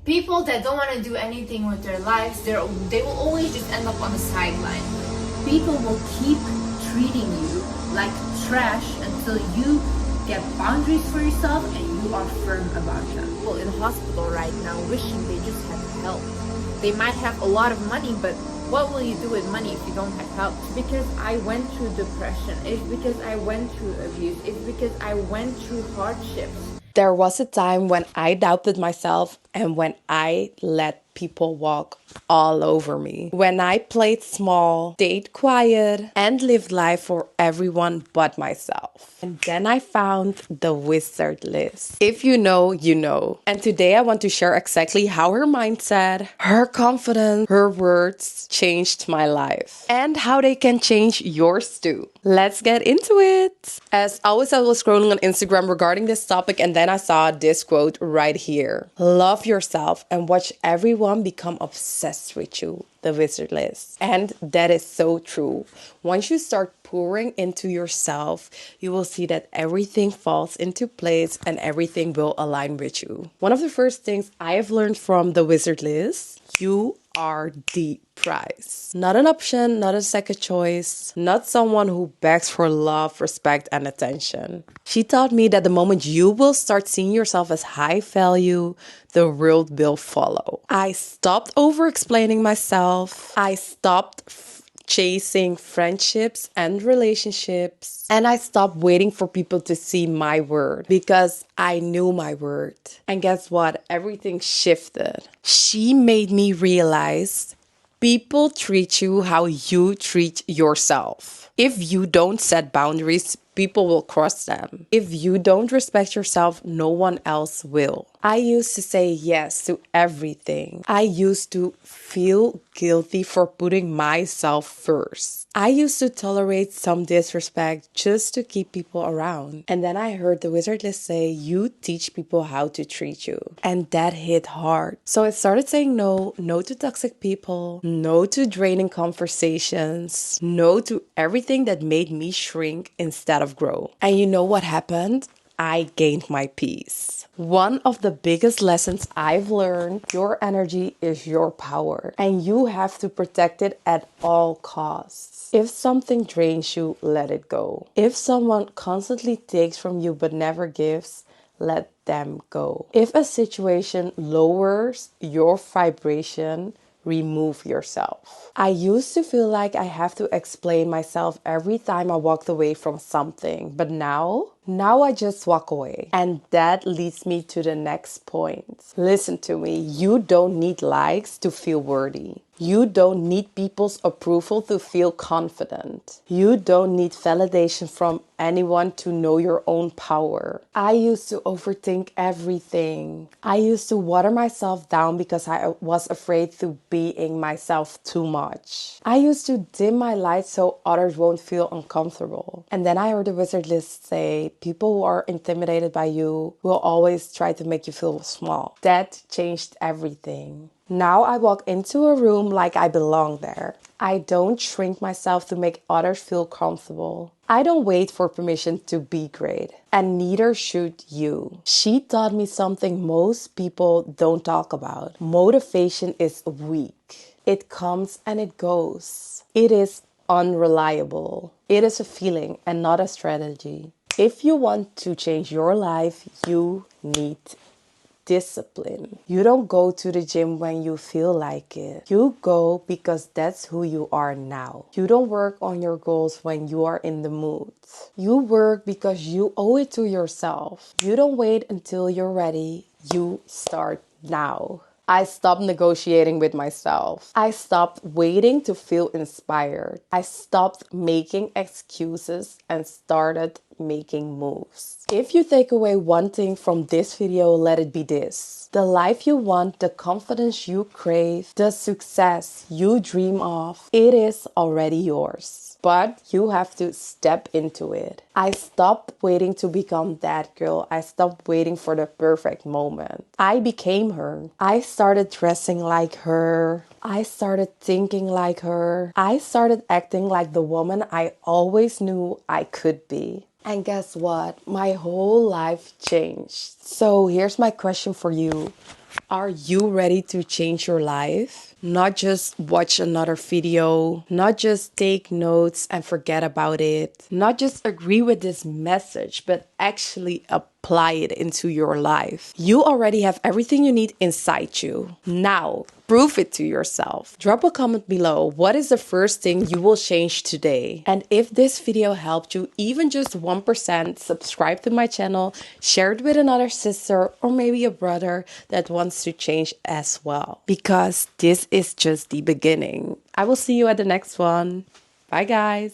People that don't want to do anything with their lives, they will always just end up on the sideline. People will keep treating you like trash until you get boundaries for yourself and you are firm about them. People in hospital right now wishing they just had help. They might have a lot of money, but what will you do with money if you don't have help? It's because I went through depression. It's because I went through abuse. It's because I went through hardships. There was a time when I doubted myself and when I let people walk all over me. When I played small, stayed quiet, and lived life for everyone but myself. And then I found TheWizardLiz. If you know, you know. And today I want to share exactly how her mindset, her confidence, her words changed my life. And how they can change yours too. Let's get into it. As always, I was scrolling on Instagram regarding this topic and then I saw this quote right here. Love yourself and watch everyone become obsessed with you. TheWizardLiz. And that is so true. Once you start pouring into yourself, you will see that everything falls into place and everything will align with you. One of the first things I have learned from TheWizardLiz, you are the prize. Not an option, not a second choice, not someone who begs for love, respect, and attention. She taught me that the moment you will start seeing yourself as high value, the world will follow. I stopped over-explaining myself. I stopped chasing friendships and relationships. And I stopped waiting for people to see my worth because I knew my worth. And guess what? Everything shifted. She made me realize people treat you how you treat yourself. If you don't set boundaries, people will cross them. If you don't respect yourself, no one else will. I used to say yes to everything. I used to feel guilty for putting myself first. I used to tolerate some disrespect just to keep people around. And then I heard TheWizardLiz say, you teach people how to treat you. And that hit hard. So I started saying no to toxic people, no to draining conversations, no to everything that made me shrink instead of grow. And you know what happened? I gained my peace. One of the biggest lessons I've learned, your energy is your power and you have to protect it at all costs. If something drains you, let it go. If someone constantly takes from you but never gives, let them go. If a situation lowers your vibration, remove yourself. I used to feel like I have to explain myself every time I walked away from something, but now I just walk away. And that leads me to the next point. Listen to me, you don't need likes to feel worthy. You don't need people's approval to feel confident. You don't need validation from anyone to know your own power. I used to overthink everything. I used to water myself down because I was afraid to being myself too much. I used to dim my light so others won't feel uncomfortable. And then I heard TheWizardLiz say, people who are intimidated by you will always try to make you feel small. That changed everything. Now I walk into a room like I belong there. I don't shrink myself to make others feel comfortable. I don't wait for permission to be great. And neither should you. She taught me something most people don't talk about. Motivation is weak. It comes and it goes. It is unreliable. It is a feeling and not a strategy. If you want to change your life, you need discipline. You don't go to the gym when you feel like it. You go because that's who you are now. You don't work on your goals when you are in the mood. You work because you owe it to yourself. You don't wait until you're ready. You start now. I stopped negotiating with myself. I stopped waiting to feel inspired. I stopped making excuses and started making moves. If you take away one thing from this video, let it be this. The life you want, the confidence you crave, the success you dream of, it is already yours. But you have to step into it. I stopped waiting to become that girl. I stopped waiting for the perfect moment. I became her. I started dressing like her. I started thinking like her. I started acting like the woman I always knew I could be. And guess what? My whole life changed. So here's my question for you. Are you ready to change your life? Not just watch another video, not just take notes and forget about it, not just agree with this message, but actually apply it into your life. You already have everything you need inside you. Now, prove it to yourself. Drop a comment below. What is the first thing you will change today? And if this video helped you even just 1%, subscribe to my channel, share it with another sister or maybe a brother that wants to change as well. Because this is just the beginning. I will see you at the next one. Bye guys.